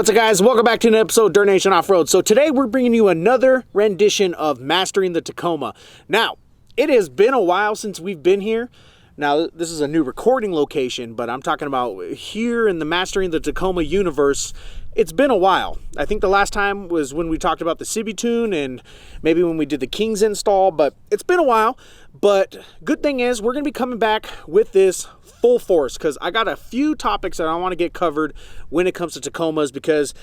What's up, guys? Welcome back to an episode of Dirtnation Offroad. So today we're bringing you another rendition of Mastering the Tacoma. Now, it has been a while since we've been here. Now, this is a new recording location, but I'm talking about here in the Mastering the Tacoma universe. It's been a while. I think the last time was when we talked about the Cibi tune and maybe when we did the Kings install, but it's been a while. But good thing is we're going to be coming back with this full force because I got a few topics that I want to get covered when it comes to Tacomas, because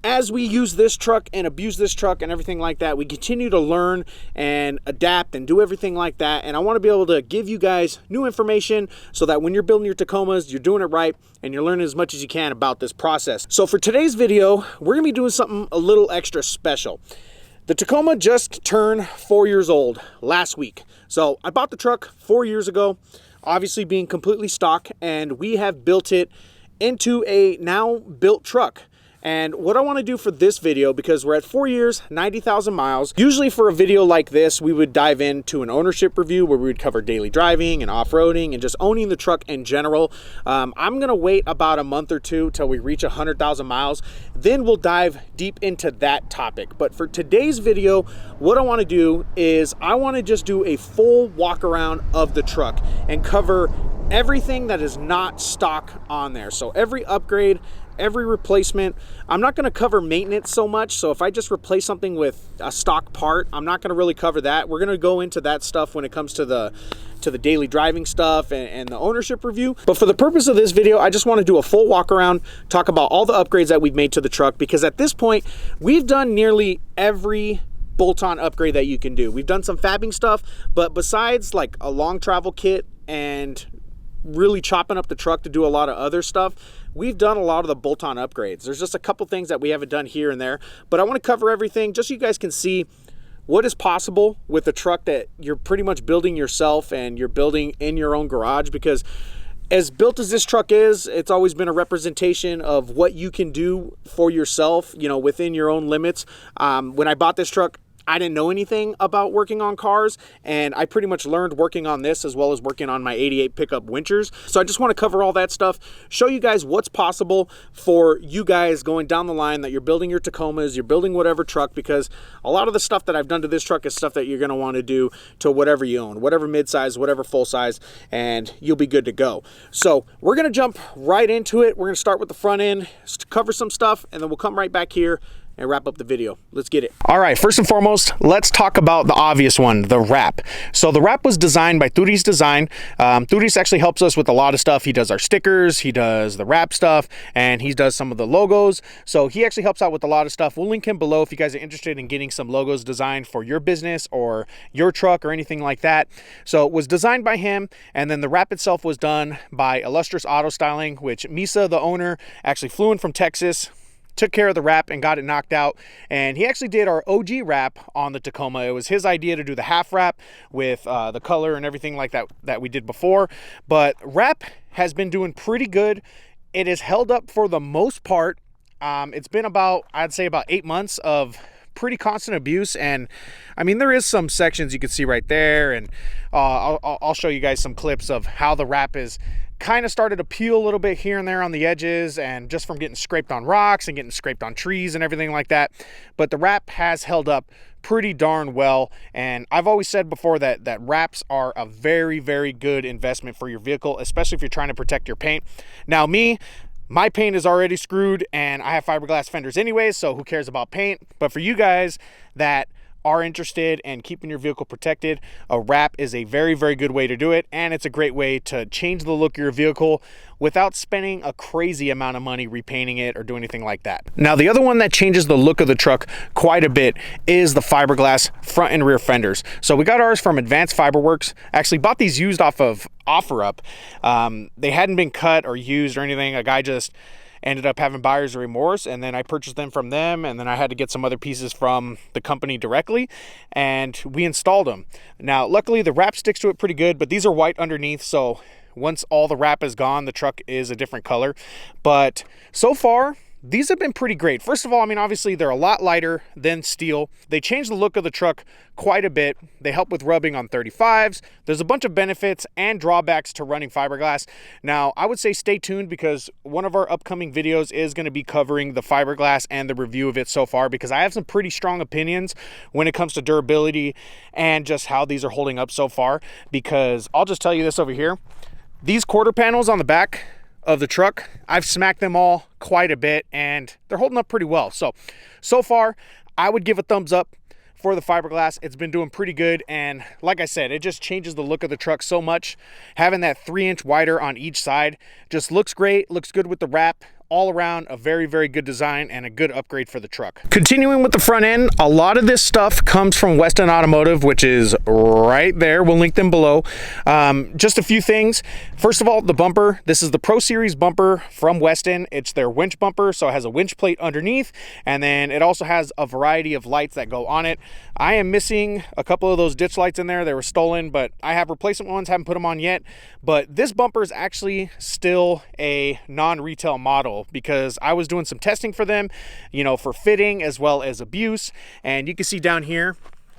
as we use this truck and abuse this truck and everything like that, we continue to learn and adapt and do everything like that. And I want to be able to give you guys new information so that when you're building your Tacomas, you're doing it right and you're learning as much as you can about this process. So for today's video, we're going to be doing something a little extra special. The Tacoma just turned 4 years old last week. So I bought the truck 4 years ago, obviously being completely stock, and we have built it into a now built truck. And what I want to do for this video, because we're at 4 years, 90,000 miles, usually for a video like this, we would dive into an ownership review where we would cover daily driving and off-roading and just owning the truck in general. I'm going to wait about a month or two till we reach 100,000 miles. Then we'll dive deep into that topic. But for today's video, what I want to do is I want to just do a full walk around of the truck and cover everything that is not stock on there. So every upgrade, every replacement. I'm not going to cover maintenance so much, so if I just replace something with a stock part, I'm not going to really cover that. We're going to go into that stuff when it comes to the daily driving stuff and the ownership review. But for the purpose of this video, I just want to do a full walk around, talk about all the upgrades that we've made to the truck, because at this point we've done nearly every bolt-on upgrade that you can do. We've done some fabbing stuff, but besides like a long travel kit and really chopping up the truck to do a lot of other stuff, we've done a lot of the bolt-on upgrades. There's just a couple things that we haven't done here and there, but I want to cover everything just so you guys can see what is possible with a truck that you're pretty much building yourself and you're building in your own garage. Because as built as this truck is, it's always been a representation of what you can do for yourself, you know, within your own limits. When I bought this truck, I didn't know anything about working on cars, and I pretty much learned working on this as well as working on my 88 pickup winchers. So I just want to cover all that stuff, show you guys what's possible for you guys going down the line that you're building your Tacomas, you're building whatever truck, because a lot of the stuff that I've done to this truck is stuff that you're going to want to do to whatever you own, whatever mid-size, whatever full-size, and you'll be good to go. So we're going to jump right into it. We're going to start with the front end, cover some stuff, and then we'll come right back here and wrap up the video. Let's get it. All right, first and foremost, let's talk about the obvious one, the wrap. So the wrap was designed by Trd's Design. Trd's actually helps us with a lot of stuff. He does our stickers, he does the wrap stuff, and he does some of the logos. So he actually helps out with a lot of stuff. We'll link him below if you guys are interested in getting some logos designed for your business or your truck or anything like that. So it was designed by him, and then the wrap itself was done by Illustrious Auto Styling, which Misa, the owner, actually flew in from Texas, took care of the wrap and got it knocked out. And he actually did our OG wrap on the Tacoma. It was his idea to do the half wrap with the color and everything like that we did before. But wrap has been doing pretty good. It has held up for the most part. It's been about, I'd say about 8 months of pretty constant abuse. And I mean, there is some sections you can see right there, and I'll show you guys some clips of how the wrap is kind of started to peel a little bit here and there on the edges, and just from getting scraped on rocks and getting scraped on trees and everything like that. But the wrap has held up pretty darn well, and I've always said before that wraps are a very, very good investment for your vehicle, especially if you're trying to protect your paint. Now my paint is already screwed and I have fiberglass fenders anyways, so who cares about paint? But for you guys that are interested in keeping your vehicle protected, a wrap is a very, very good way to do it, and it's a great way to change the look of your vehicle without spending a crazy amount of money repainting it or doing anything like that. Now, the other one that changes the look of the truck quite a bit is the fiberglass front and rear fenders. So we got ours from Advanced Fiberworks. Actually bought these used off of OfferUp. They hadn't been cut or used or anything. A guy just ended up having buyer's remorse, and then I purchased them from them, and then I had to get some other pieces from the company directly, and we installed them. Now, luckily the wrap sticks to it pretty good, but these are white underneath, so once all the wrap is gone, the truck is a different color. But so far, these have been pretty great. First of all, I mean, obviously they're a lot lighter than steel. They change the look of the truck quite a bit. They help with rubbing on 35s. There's a bunch of benefits and drawbacks to running fiberglass. Now, I would say stay tuned, because one of our upcoming videos is going to be covering the fiberglass and the review of it so far, because I have some pretty strong opinions when it comes to durability and just how these are holding up so far. Because I'll just tell you this over here. These quarter panels on the back of the truck, I've smacked them all quite a bit and they're holding up pretty well. So far, I would give a thumbs up for the fiberglass. It's been doing pretty good, and like I said, it just changes the look of the truck so much. Having that 3-inch wider on each side just looks great, looks good with the wrap. All around a very, very good design and a good upgrade for the truck. Continuing with the front end, a lot of this stuff comes from Weston Automotive, which is right there. We'll link them below. Just a few things. First of all, the bumper. This is the Pro Series bumper from Weston. It's their winch bumper, so it has a winch plate underneath, and then it also has a variety of lights that go on it. I am missing a couple of those ditch lights in there. They were stolen, but I have replacement ones, haven't put them on yet. But this bumper is actually still a non-retail model, because I was doing some testing for them, you know, for fitting as well as abuse. And you can see down here,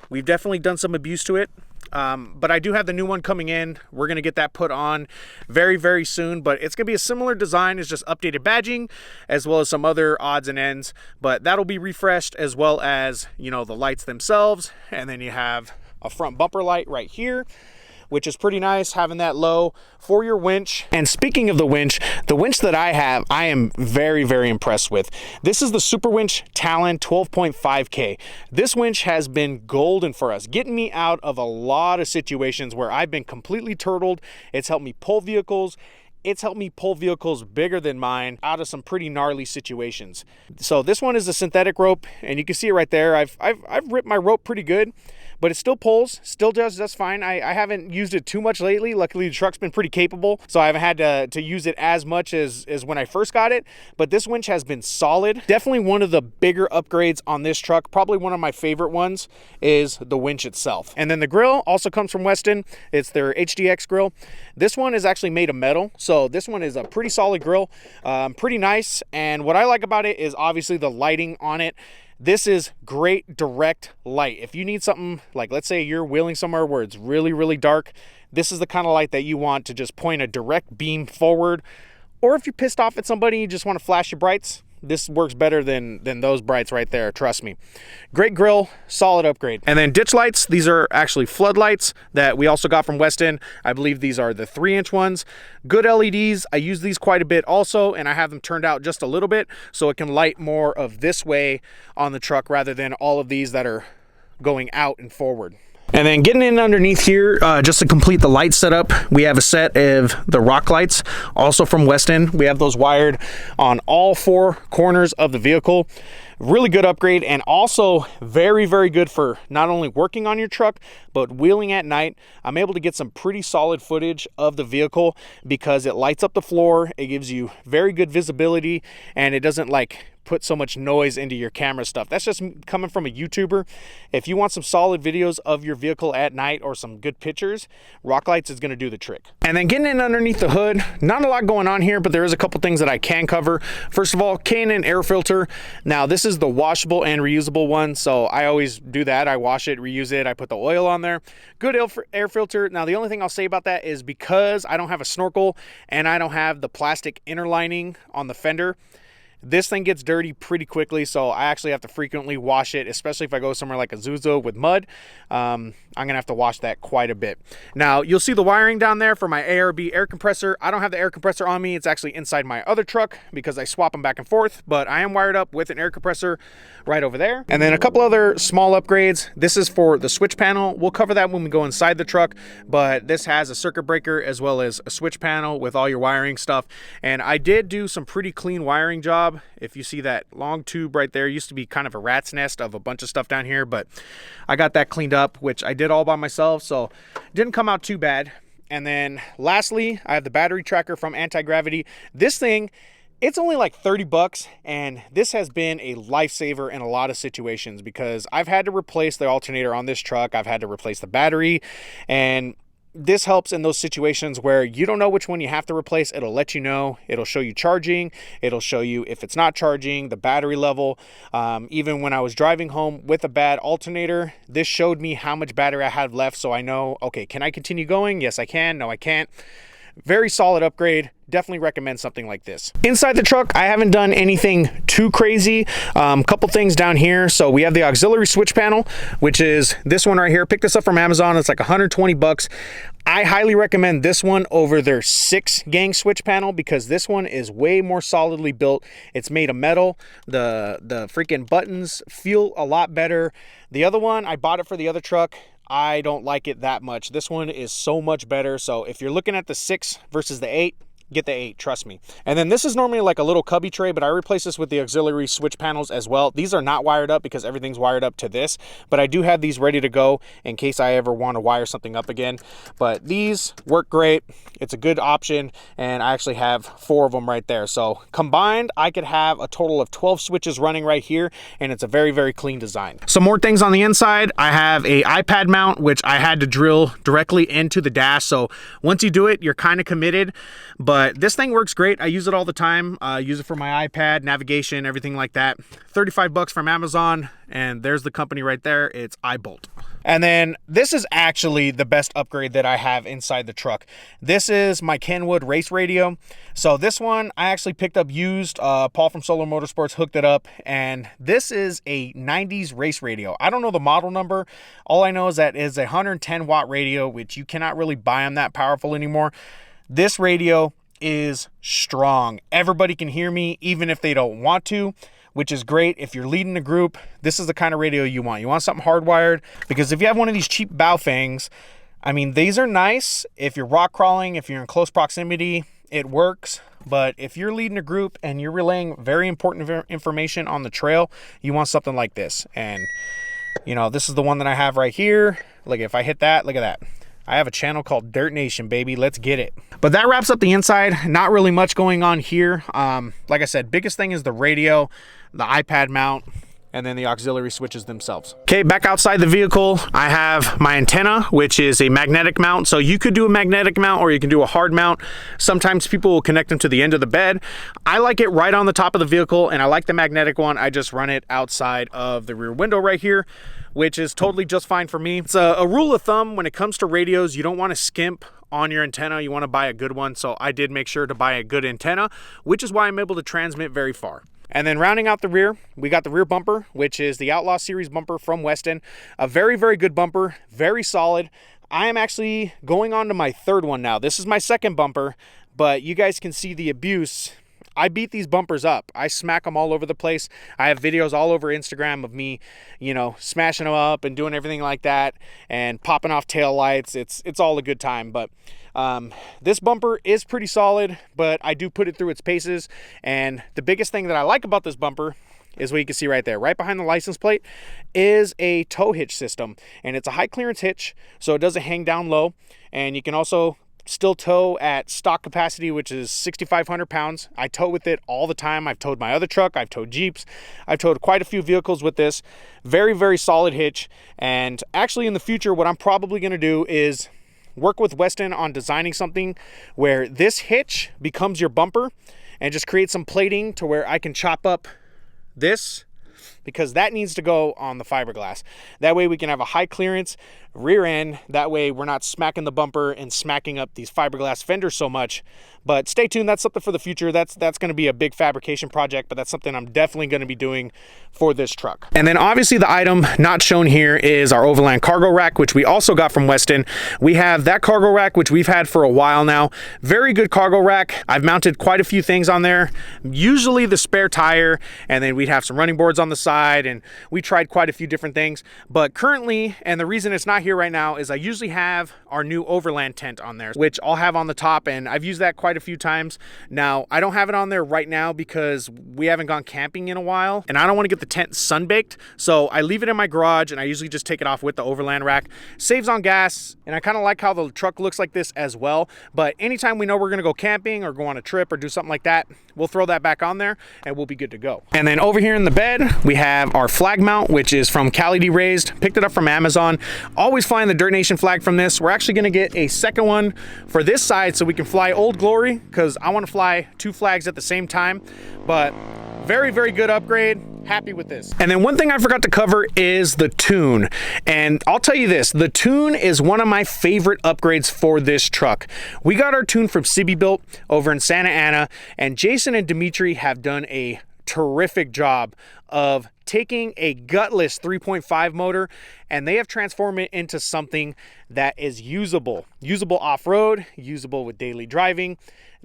we've definitely done some abuse to it. But I do have the new one coming in. We're going to get that put on very, very soon, but it's going to be a similar design. It's just updated badging as well as some other odds and ends, but that'll be refreshed, as well as, you know, the lights themselves. And then you have a front bumper light right here, which is pretty nice, having that low for your winch. And speaking of the winch that I have, I am very, very impressed with. This is the Super Winch Talon 12.5K. This winch has been golden for us, getting me out of a lot of situations where I've been completely turtled. It's helped me pull vehicles. It's helped me pull vehicles bigger than mine out of some pretty gnarly situations. So this one is a synthetic rope, and you can see it right there. I've ripped my rope pretty good, but it still pulls, still does just fine. I haven't used it too much lately. Luckily, the truck's been pretty capable, so I haven't had to use it as much as when I first got it. But this winch has been solid. Definitely one of the bigger upgrades on this truck. Probably one of my favorite ones is the winch itself. And then the grill also comes from Weston. It's their HDX grill. This one is actually made of metal, so this one is a pretty solid grill, pretty nice. And what I like about it is obviously the lighting on it. This is great direct light. If you need something, like let's say you're wheeling somewhere where it's really, really dark, this is the kind of light that you want to just point a direct beam forward. Or if you're pissed off at somebody, you just want to flash your brights, this works better than those brights right there, trust me. Great grill, solid upgrade. And then ditch lights, these are actually floodlights that we also got from Weston. I believe these are the 3-inch ones. Good LEDs, I use these quite a bit also, and I have them turned out just a little bit so it can light more of this way on the truck rather than all of these that are going out and forward. And then getting in underneath here, just to complete the light setup, we have a set of the rock lights, also from Weston. We have those wired on all 4 corners of the vehicle. Really good upgrade, and also very, very good for not only working on your truck, but wheeling at night. I'm able to get some pretty solid footage of the vehicle because it lights up the floor. It gives you very good visibility, and it doesn't like put so much noise into your camera stuff. That's just coming from a YouTuber. If you want some solid videos of your vehicle at night or some good pictures, rock lights is going to do the trick. And then getting in underneath the hood, not a lot going on here, but there is a couple things that I can cover. First of all, K&N air filter. Now this is the washable and reusable one, so I always do that. I wash it, reuse it, I put the oil on there. Good air filter. Now the only thing I'll say about that is because I don't have a snorkel and I don't have the plastic inner lining on the fender, this thing gets dirty pretty quickly, so I actually have to frequently wash it, especially if I go somewhere like Azusa with mud. I'm gonna have to wash that quite a bit. Now you'll see the wiring down there for my ARB air compressor. I don't have the air compressor on me. It's actually inside my other truck because I swap them back and forth, but I am wired up with an air compressor right over there. And then a couple other small upgrades. This is for the switch panel. We'll cover that when we go inside the truck, but this has a circuit breaker as well as a switch panel with all your wiring stuff. And I did do some pretty clean wiring job. If you see that long tube right there, used to be kind of a rat's nest of a bunch of stuff down here, but I got that cleaned up, which I did all by myself, so it didn't come out too bad. And then lastly, I have the battery tracker from Anti-Gravity. This thing, it's only like 30 bucks, and this has been a lifesaver in a lot of situations because I've had to replace the alternator on this truck. I've had to replace the battery, and this helps in those situations where you don't know which one you have to replace. It'll let you know. It'll show you charging. It'll show you if it's not charging, the battery level. Even when I was driving home with a bad alternator, this showed me how much battery I had left, so I know, okay, can I continue going? Yes, I can. No, I can't. Very solid upgrade. Definitely recommend something like this. Inside the truck, I haven't done anything too crazy. Couple things down here. So we have the auxiliary switch panel, which is this one right here. Picked this up from Amazon. It's like 120 bucks. I highly recommend this one over their 6-gang switch panel because this one is way more solidly built. It's made of metal. The freaking buttons feel a lot better. The other one, I bought it for the other truck. I don't like it that much. This one is so much better. So if you're looking at the 6 versus the 8, get the 8, trust me. And then this is normally like a little cubby tray, but I replaced this with the auxiliary switch panels as well. These are not wired up because everything's wired up to this, but I do have these ready to go in case I ever want to wire something up again. But these work great. It's a good option, and I actually have 4 of them right there. So combined, I could have a total of 12 switches running right here, and it's a very, very clean design. Some more things on the inside. I have a iPad mount, which I had to drill directly into the dash. So once you do it, you're kind of committed, but this thing works great. I use it all the time. I use it for my iPad, navigation, everything like that. 35 bucks from Amazon, and there's the company right there. It's iBolt. And then this is actually the best upgrade that I have inside the truck. This is my Kenwood race radio. So this one I actually picked up used. Paul from Solar Motorsports hooked it up, and this is a 90s race radio. I don't know the model number. All I know is that it's a 110 watt radio, which you cannot really buy them that powerful anymore. This radio is strong. Everybody can hear me even if they don't want to, which is great. If you're leading a group, this is the kind of radio you want. You want something hardwired, because if you have one of these cheap Baofangs, I mean, these are nice if you're rock crawling, if you're in close proximity, it works. But if you're leading a group and you're relaying very important information on the trail, you want something like this. And you know, this is the one that I have right here. Like if I hit that, look at that. I have a channel called Dirtnation, baby. Let's get it. But that wraps up the inside. Not really much going on here. Like I said, biggest thing is the radio, the iPad mount, and then the auxiliary switches themselves. Okay, back outside the vehicle, I have my antenna, which is a magnetic mount. So you could do a magnetic mount or you can do a hard mount. Sometimes people will connect them to the end of the bed. I like it right on the top of the vehicle, and I like the magnetic one. I just run it outside of the rear window right here, which is totally just fine for me. It's a rule of thumb when it comes to radios. You don't want to skimp on your antenna. You want to buy a good one. So I did make sure to buy a good antenna, which is why I'm able to transmit very far. And then rounding out the rear, we got the rear bumper, which is the Outlaw Series bumper from Weston. A very, very good bumper, very solid. I am actually going on to my 3rd one now. This is my 2nd bumper, but you guys can see the abuse. I beat these bumpers up. I smack them all over the place. I have videos all over Instagram of me, you know, smashing them up and doing everything like that and popping off tail lights. It's all a good time. But this bumper is pretty solid, but I do put it through its paces. And the biggest thing that I like about this bumper is what you can see right there. Right behind the license plate is a tow hitch system. And it's a high clearance hitch, so it doesn't hang down low. And you can also still tow at stock capacity, which is 6,500 pounds. I tow with it all the time. I've towed my other truck. I've towed Jeeps. I've towed quite a few vehicles with this. Very, very solid hitch. And actually in the future, what I'm probably going to do is work with Weston on designing something where this hitch becomes your bumper and just create some plating to where I can chop up this, because that needs to go on the fiberglass. That way we can have a high clearance rear end. That way we're not smacking the bumper and smacking up these fiberglass fenders so much. But stay tuned, that's something for the future. That's going to be a big fabrication project, but that's something I'm definitely going to be doing for this truck. And then obviously the item not shown here is our Overland cargo rack, which we also got from Weston. We have that cargo rack, which we've had for a while now. Very good cargo rack. I've mounted quite a few things on there, usually the spare tire, and then we'd have some running boards on the side, and we tried quite a few different things. But currently, and the reason it's not here right now, is I usually have our new Overland tent on there, which I'll have on the top, and I've used that quite a few times. Now, I don't have it on there right now because we haven't gone camping in a while, and I don't want to get the tent sun-baked, so I leave it in my garage, and I usually just take it off with the Overland rack. Saves on gas, and I kind of like how the truck looks like this as well. But anytime we know we're going to go camping or go on a trip or do something like that, we'll throw that back on there, and we'll be good to go. And then over here in the bed, we have our flag mount, which is from Cali Raised. Picked it up from Amazon. Always flying the Dirt Nation flag from this. We're actually going to get a second one for this side so we can fly Old Glory, because I want to fly 2 flags at the same time. But very, very good upgrade. Happy with this. And then one thing I forgot to cover is the tune. And I'll tell you this, the tune is one of my favorite upgrades for this truck. We got our tune from Cibi Built over in Santa Ana, and Jason and Dimitri have done a terrific job of taking a gutless 3.5 motor, and they have transformed it into something that is usable off-road, usable with daily driving.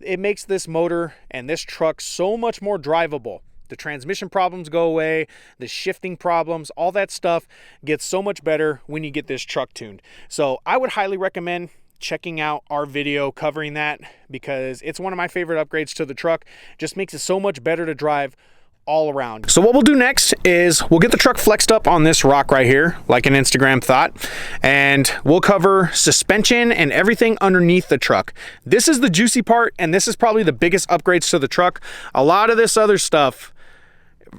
It makes this motor and this truck so much more drivable. The transmission problems go away, the shifting problems, all that stuff gets so much better when you get this truck tuned. So I would highly recommend checking out our video covering that, because it's one of my favorite upgrades to the truck. Just makes it so much better to drive all around. So what we'll do next is we'll get the truck flexed up on this rock right here, like an Instagram thought, and we'll cover suspension and everything underneath the truck. This is the juicy part, and this is probably the biggest upgrades to the truck. A lot of this other stuff,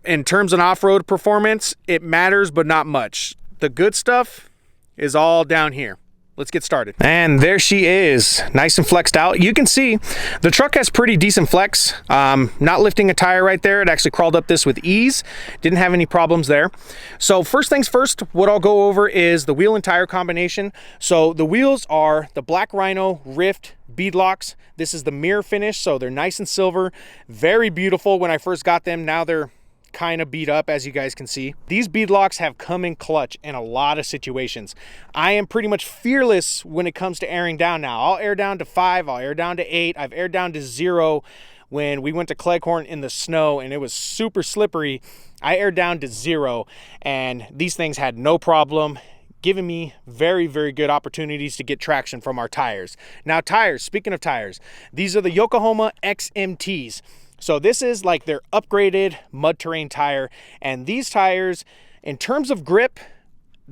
in terms of off-road performance, it matters, but not much. The good stuff is all down here. Let's get started. And there she is, nice and flexed out. You can see the truck has pretty decent flex. Not lifting a tire right there. It actually crawled up this with ease. Didn't have any problems there. So first things first, what I'll go over is the wheel and tire combination. So the wheels are the Black Rhino Rift beadlocks. This is the mirror finish, so they're nice and silver. Very beautiful when I first got them. Now they're kind of beat up, as you guys can see. These beadlocks have come in clutch in a lot of situations. I am pretty much fearless when it comes to airing down now. I'll air down to 5, I'll air down to 8. I've aired down to 0 when we went to Cleghorn in the snow and it was super slippery. I aired down to 0, and these things had no problem giving me very, very good opportunities to get traction from our tires. Now tires, speaking of tires, these are the Yokohama XMTs. So this is like their upgraded mud terrain tire, and these tires, in terms of grip,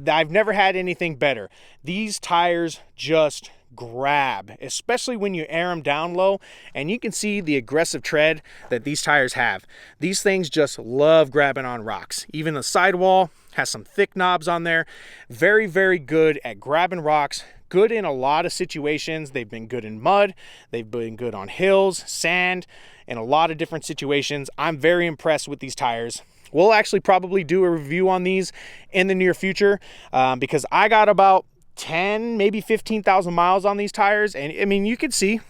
I've never had anything better. These tires just grab, especially when you air them down low, and you can see the aggressive tread that these tires have. These things just love grabbing on rocks. Even the sidewall has some thick knobs on there. Very, very good at grabbing rocks. Good in a lot of situations. They've been good in mud. They've been good on hills, sand, in a lot of different situations. I'm very impressed with these tires. We'll actually probably do a review on these in the near future, because I got about 10, maybe 15,000 miles on these tires. And I mean, you can see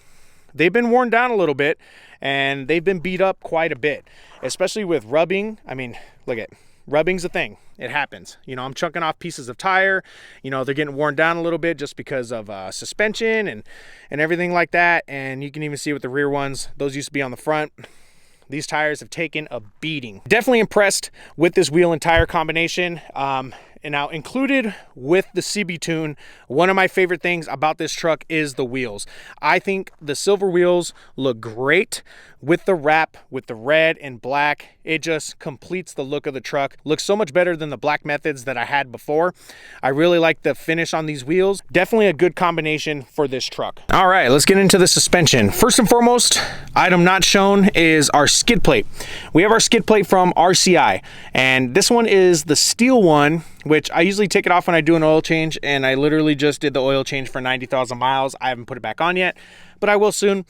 they've been worn down a little bit, and they've been beat up quite a bit, especially with rubbing. I mean, look at rubbing's a thing. It happens. You know, I'm chunking off pieces of tire. You know, they're getting worn down a little bit just because of suspension and everything like that. And you can even see with the rear ones, those used to be on the front. These tires have taken a beating. Definitely impressed with this wheel and tire combination. And now included with the CB tune, one of my favorite things about this truck is the wheels. I think the silver wheels look great with the wrap, with the red and black. It just completes the look of the truck. Looks so much better than the black methods that I had before. I really like the finish on these wheels. Definitely a good combination for this truck. All right, let's get into the suspension. First and foremost, item not shown is our skid plate. We have our skid plate from RCI, and this one is the steel one, which I usually take it off when I do an oil change, and I literally just did the oil change for 90,000 miles. I haven't put it back on yet, but I will soon.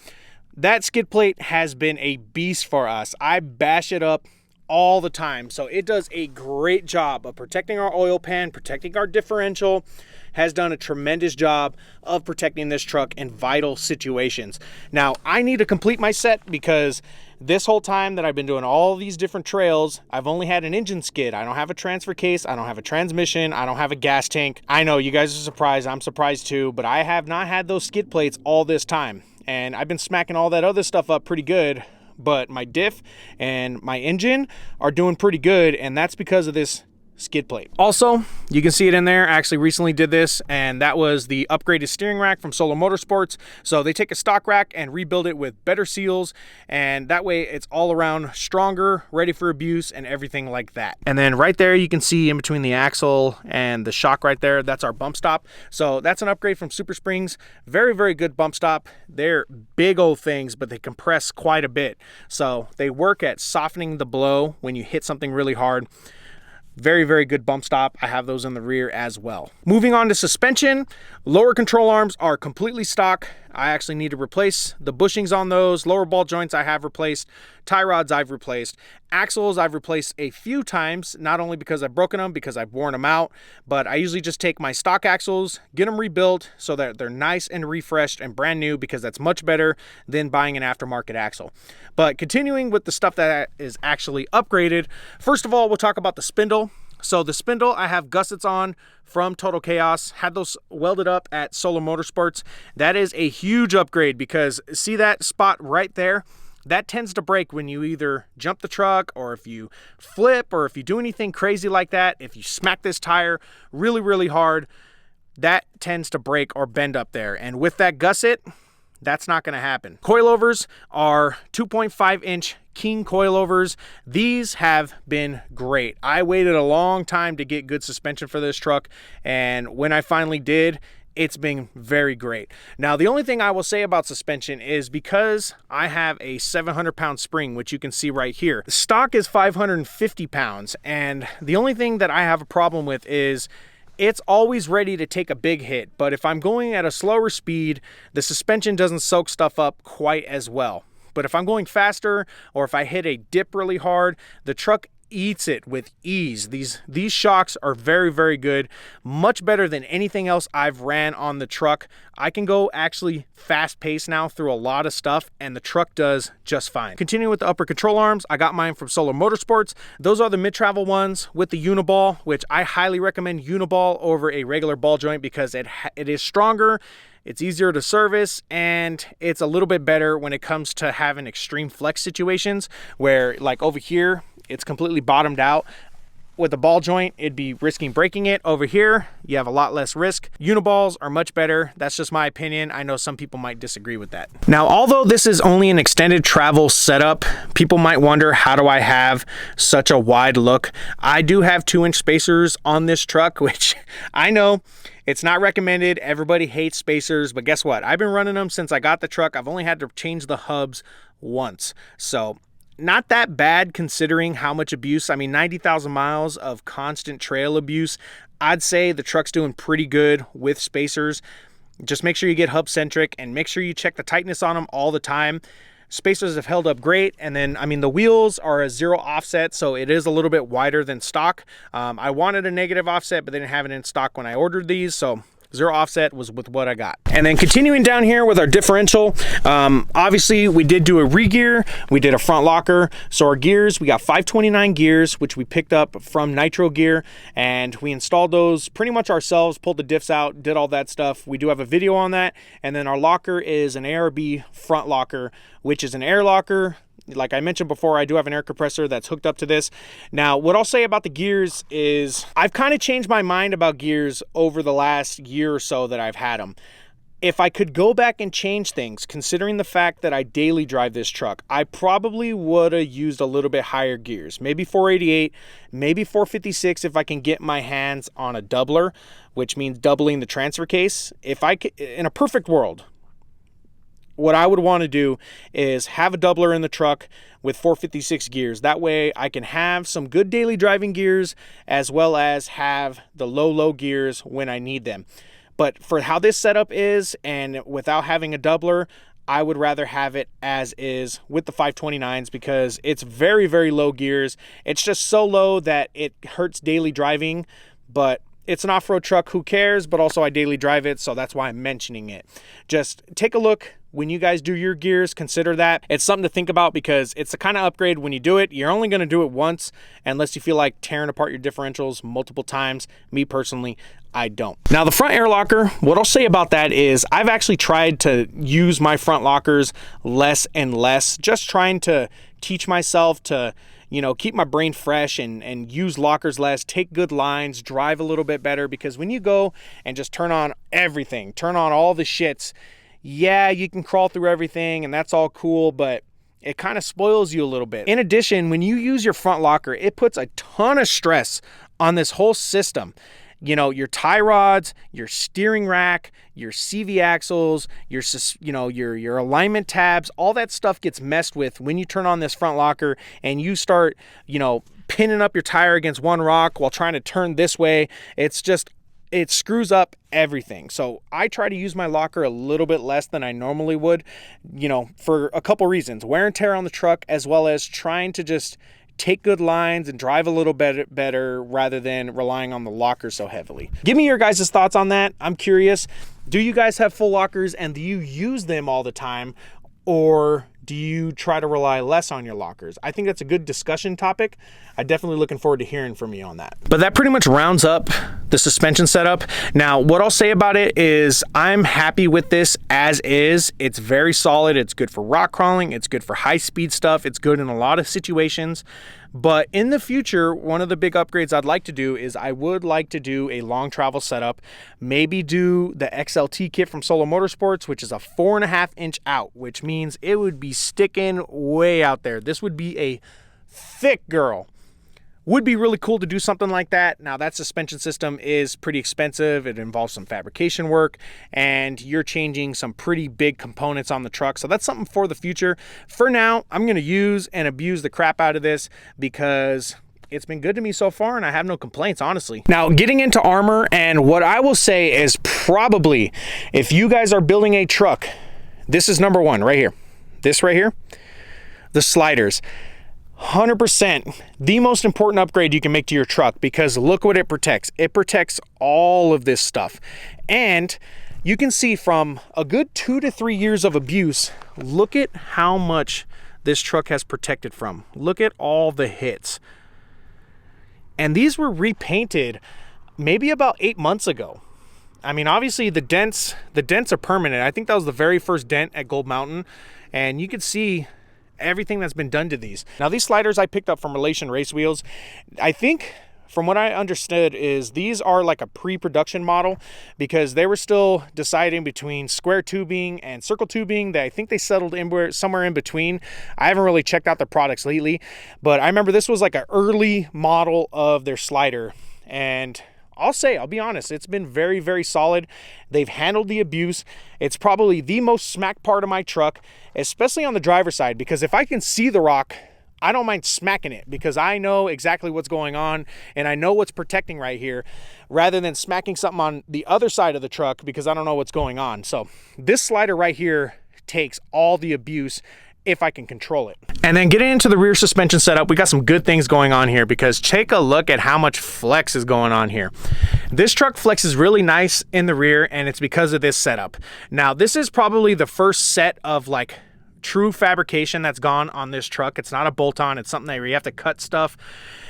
That skid plate has been a beast for us. I bash it up all the time, so it does a great job of protecting our oil pan, protecting our differential. Has done a tremendous job of protecting this truck in vital situations. Now, I need to complete my set, because this whole time that I've been doing all these different trails, I've only had an engine skid. I don't have a transfer case. I don't have a transmission. I don't have a gas tank. I know you guys are surprised. I'm surprised too, but I have not had those skid plates all this time. And I've been smacking all that other stuff up pretty good, but my diff and my engine are doing pretty good, and that's because of this skid plate. Also, you can see it in there. I actually recently did this, and that was the upgraded steering rack from Solo Motorsports. So they take a stock rack and rebuild it with better seals, and that way it's all around stronger, ready for abuse, and everything like that. And then right there, you can see in between the axle and the shock right there, that's our bump stop. So that's an upgrade from Super Springs. Very, very good bump stop. They're big old things, but they compress quite a bit. So they work at softening the blow when you hit something really hard. Very, very good bump stop. I have those in the rear as well. Moving on to suspension, lower control arms are completely stock. I actually need to replace the bushings on those. Lower ball joints I have replaced. Tie rods I've replaced. Axles I've replaced a few times, not only because I've broken them, because I've worn them out, but I usually just take my stock axles, get them rebuilt so that they're nice and refreshed and brand new, because that's much better than buying an aftermarket axle. But continuing with the stuff that is actually upgraded, first of all, we'll talk about the spindle. So the spindle, I have gussets on from Total Chaos, had those welded up at Solar Motorsports. That is a huge upgrade, because see that spot right there? That tends to break when you either jump the truck, or if you flip, or if you do anything crazy like that. If you smack this tire really, really hard, that tends to break or bend up there. And with that gusset, that's not going to happen. Coilovers are 2.5-inch King coilovers. These have been great. I waited a long time to get good suspension for this truck, and when I finally did, it's been very great. Now, the only thing I will say about suspension is, because I have a 700-pound spring, which you can see right here, stock is 550 pounds, and the only thing that I have a problem with is it's always ready to take a big hit, but if I'm going at a slower speed, the suspension doesn't soak stuff up quite as well. But if I'm going faster, or if I hit a dip really hard, the truck eats it with ease. These shocks are very, very good, much better than anything else I've ran on the truck. I can go actually fast paced now through a lot of stuff, and the truck does just fine. Continuing with the upper control arms, I got mine from Solar Motorsports. Those are the mid-travel ones with the uniball, which I highly recommend uniball over a regular ball joint, because it is stronger, it's easier to service, and it's a little bit better when it comes to having extreme flex situations where, like over here, it's completely bottomed out. With a ball joint, it'd be risking breaking it. Over here, you have a lot less risk. Uniballs are much better. That's just my opinion. I know some people might disagree with that. Now, although this is only an extended travel setup, people might wonder, how do I have such a wide look? I do have 2-inch spacers on this truck, which I know it's not recommended. Everybody hates spacers, but guess what? I've been running them since I got the truck. I've only had to change the hubs once. So not that bad considering how much abuse. I mean, 90,000 miles of constant trail abuse. I'd say the truck's doing pretty good with spacers. Just make sure you get hub centric, and make sure you check the tightness on them all the time. Spacers have held up great. And then, I mean, the wheels are a 0 offset, so it is a little bit wider than stock. I wanted a negative offset, but they didn't have it in stock when I ordered these, so 0 offset was with what I got. And then continuing down here with our differential, obviously we did do a re-gear, we did a front locker. So our gears, we got 529 gears, which we picked up from Nitro Gear, and we installed those pretty much ourselves, pulled the diffs out, did all that stuff. We do have a video on that. And then our locker is an ARB front locker, which is an air locker. Like I mentioned before, I do have an air compressor that's hooked up to this. Now, what I'll say about the gears is I've kind of changed my mind about gears over the last year or so that I've had them. If I could go back and change things, considering the fact that I daily drive this truck, I probably would have used a little bit higher gears. Maybe 488, maybe 456 if I can get my hands on a doubler, which means doubling the transfer case. If I could, in a perfect world, what I would want to do is have a doubler in the truck with 456 gears. That way I can have some good daily driving gears, as well as have the low gears when I need them. But for how this setup is, and without having a doubler, I would rather have it as is with the 529s, because it's very, very low gears. It's just so low that it hurts daily driving, but it's an off-road truck, who cares? But also I daily drive it, so that's why I'm mentioning it. Just take a look when you guys do your gears, consider that. It's something to think about, because it's the kind of upgrade when you do it, you're only going to do it once unless you feel like tearing apart your differentials multiple times. Me personally, I don't. Now, the front air locker, what I'll say about that is I've actually tried to use my front lockers less and less, just trying to teach myself to, you know, keep my brain fresh and use lockers less, take good lines, drive a little bit better. Because when you go and just turn on everything, turn on all the shits, yeah, you can crawl through everything and that's all cool, but it kind of spoils you a little bit. In addition, when you use your front locker, it puts a ton of stress on this whole system. You know, your tie rods, your steering rack, your CV axles, your alignment tabs, all that stuff gets messed with when you turn on this front locker and you start, pinning up your tire against one rock while trying to turn this way. It screws up everything. So I try to use my locker a little bit less than I normally would, you know, for a couple reasons: wear and tear on the truck, as well as trying to just take good lines and drive a little bit better rather than relying on the locker so heavily. Give me your guys' thoughts on that. I'm curious. Do you guys have full lockers, and do you use them all the time, or do you try to rely less on your lockers? I think that's a good discussion topic. I'm definitely looking forward to hearing from you on that. But that pretty much rounds up the suspension setup. Now, what I'll say about it is I'm happy with this as is. It's very solid. It's good for rock crawling. It's good for high speed stuff. It's good in a lot of situations. But in the future, one of the big upgrades I'd like to do is I would like to do a long travel setup, maybe do the XLT kit from Solo Motorsports, which is a 4.5 inch out, which means it would be sticking way out there. This would be a thick girl. Would be really cool to do something like that. Now, that suspension system is pretty expensive. It involves some fabrication work, and you're changing some pretty big components on the truck. So that's something for the future. For now, I'm going to use and abuse the crap out of this because it's been good to me so far, and I have no complaints, honestly. Now, getting into armor, and what I will say is probably, if you guys are building a truck, this is number one right here. This right here, the sliders. 100% the most important upgrade you can make to your truck, because look what it protects. It protects all of this stuff. And you can see from a good 2 to 3 years of abuse, look at how much this truck has protected from. Look at all the hits. And these were repainted maybe about 8 months ago. I mean, obviously the dents are permanent. I think that was the very first dent at Gold Mountain, and you can see everything that's been done to these. Now, these sliders I picked up from Relation Race Wheels. I think, from what I understood, is these are like a pre-production model, because they were still deciding between square tubing and circle tubing. I think they settled in somewhere in between. I haven't really checked out the products lately, but I remember this was like an early model of their slider, and I'll be honest, it's been very, very solid. They've handled the abuse. It's probably the most smack part of my truck, especially on the driver's side, because if I can see the rock, I don't mind smacking it, because I know exactly what's going on and I know what's protecting right here, rather than smacking something on the other side of the truck because I don't know what's going on. So this slider right here takes all the abuse if I can control it. And then getting into the rear suspension setup, we got some good things going on here, because take a look at how much flex is going on here. This truck flexes really nice in the rear, and it's because of this setup. Now, this is probably the first set of like true fabrication that's gone on this truck. It's not a bolt-on. It's something that you have to cut stuff.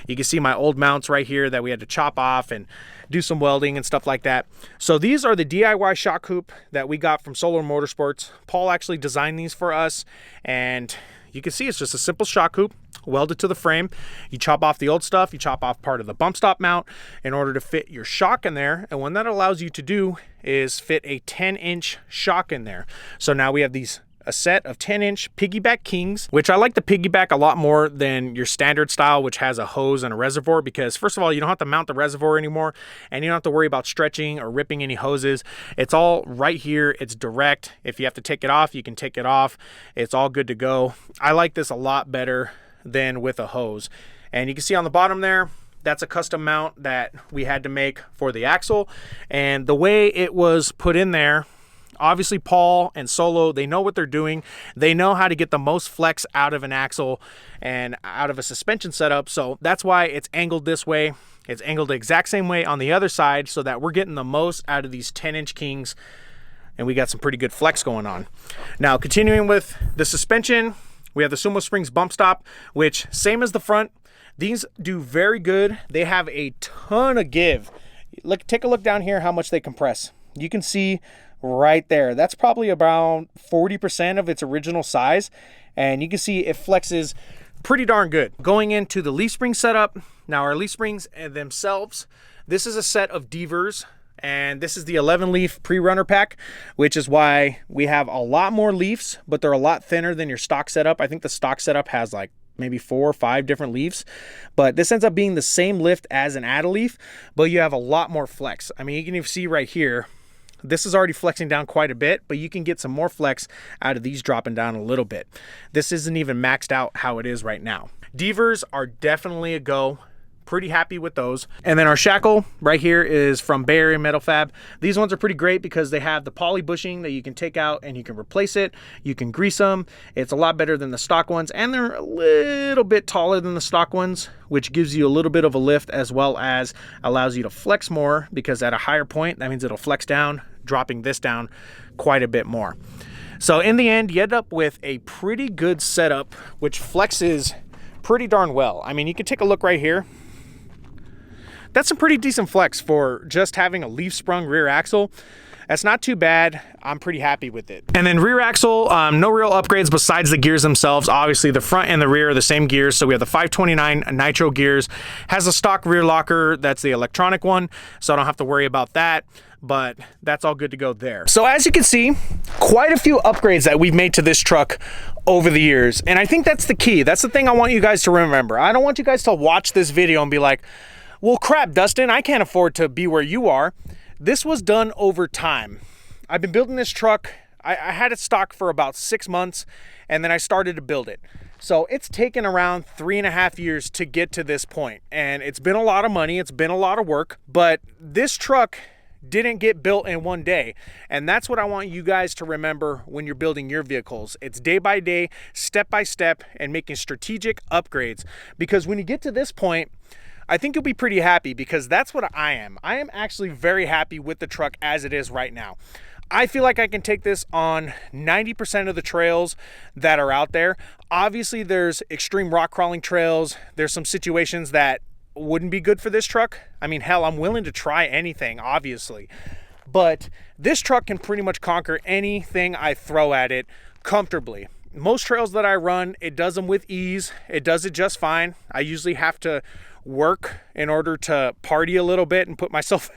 You can see my old mounts right here that we had to chop off and do some welding and stuff like that. So these are the DIY shock hoop that we got from Solo Motorsports. Paul actually designed these for us, and you can see it's just a simple shock hoop welded to the frame. You chop off the old stuff, you chop off part of the bump stop mount in order to fit your shock in there, and what that allows you to do is fit a 10-inch shock in there. So now we have a set of 10-inch piggyback kings, which I like the piggyback a lot more than your standard style, which has a hose and a reservoir, because first of all, you don't have to mount the reservoir anymore, and you don't have to worry about stretching or ripping any hoses. It's all right here. It's direct. If you have to take it off, you can take it off. It's all good to go. I like this a lot better than with a hose. And you can see on the bottom there, that's a custom mount that we had to make for the axle. And the way it was put in there, obviously Paul and Solo, they know what they're doing. They know how to get the most flex out of an axle and out of a suspension setup. So that's why it's angled this way. It's angled the exact same way on the other side, so that we're getting the most out of these 10-inch kings, and we got some pretty good flex going on. Now, continuing with the suspension, we have the Sumo Springs bump stop, which same as the front. These do very good. They have a ton of give. Look, take a look down here how much they compress. You can see right there, that's probably about 40% of its original size, and you can see it flexes pretty darn good. Going into the leaf spring setup, now our leaf springs themselves, this is a set of Devers, and this is the 11 leaf pre-runner pack, which is why we have a lot more leaves, but they're a lot thinner than your stock setup. I think the stock setup has like maybe 4 or 5 different leaves, but this ends up being the same lift as an add-a-leaf, but you have a lot more flex. I mean, you can even see right here, This is already flexing down quite a bit, but you can get some more flex out of these dropping down a little bit. This isn't even maxed out how it is right now. Devers are definitely a go. Pretty happy with those. And then our shackle right here is from Bay Area Metal Fab. These ones are pretty great because they have the poly bushing that you can take out and you can replace it. You can grease them. It's a lot better than the stock ones, and they're a little bit taller than the stock ones, which gives you a little bit of a lift as well as allows you to flex more, because at a higher point, that means it'll flex down, dropping this down quite a bit more. So in the end, you end up with a pretty good setup, which flexes pretty darn well. I mean, you can take a look right here. That's some pretty decent flex for just having a leaf sprung rear axle. That's not too bad. I'm pretty happy with it. And then rear axle, no real upgrades besides the gears themselves. Obviously the front and the rear are the same gears. So we have the 529 nitro gears, has a stock rear locker. That's the electronic one, so I don't have to worry about that, but that's all good to go there. So as you can see, quite a few upgrades that we've made to this truck over the years. And I think that's the key. That's the thing I want you guys to remember. I don't want you guys to watch this video and be like, well, crap, Dustin, I can't afford to be where you are. This was done over time. I've been building this truck. I had it stock for about 6 months, and then I started to build it. So it's taken around 3.5 years to get to this point. And it's been a lot of money. It's been a lot of work. But this truck didn't get built in one day. And that's what I want you guys to remember when you're building your vehicles. It's day by day, step by step, and making strategic upgrades. Because when you get to this point, I think you'll be pretty happy, because that's what I am. I am actually very happy with the truck as it is right now. I feel like I can take this on 90% of the trails that are out there. Obviously, there's extreme rock crawling trails. There's some situations that wouldn't be good for this truck. I mean, hell, I'm willing to try anything, obviously. But this truck can pretty much conquer anything I throw at it comfortably. Most trails that I run, it does them with ease. It does it just fine. I usually have to work in order to party a little bit and put myself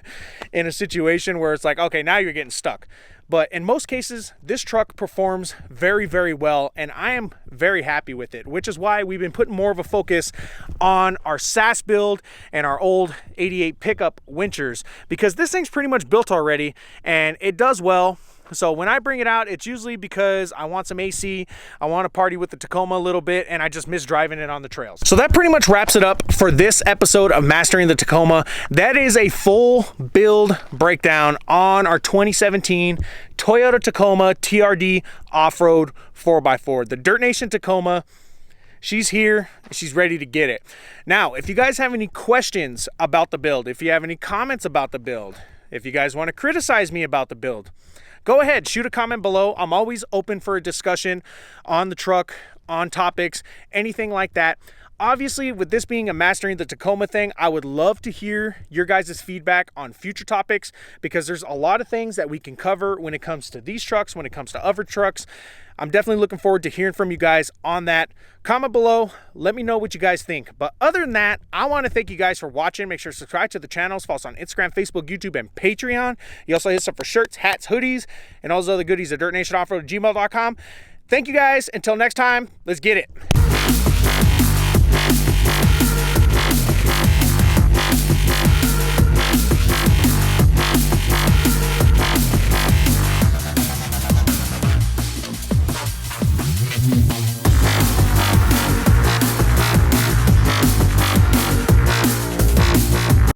in a situation where it's like, okay, now you're getting stuck. But in most cases, this truck performs very, very well, and I am very happy with it, which is why we've been putting more of a focus on our SAS build and our old 88 pickup winchers, because this thing's pretty much built already and it does well. So when I bring it out, it's usually because I want some AC, I want to party with the Tacoma a little bit, and I just miss driving it on the trails. So that pretty much wraps it up for this episode of Mastering the Tacoma. That is a full build breakdown on our 2017 Toyota Tacoma Trd Offroad 4x4. The Dirtnation Tacoma. She's here, she's ready to get it. Now, if you guys have any questions about the build, if you have any comments about the build, if you guys want to criticize me about the build, go ahead, shoot a comment below. I'm always open for a discussion on the truck, on topics, anything like that. Obviously, with this being a Mastering the Tacoma thing, I would love to hear your guys' feedback on future topics, because there's a lot of things that we can cover when it comes to these trucks, when it comes to other trucks. I'm definitely looking forward to hearing from you guys on that. Comment below, let me know what you guys think. But other than that, I want to thank you guys for watching. Make sure to subscribe to the channels. Follow us on Instagram, Facebook, YouTube, and Patreon. You also hit us up for shirts, hats, hoodies, and all those other goodies at dirtnationoffroad@gmail.com. Thank you guys. Until next time, let's get it.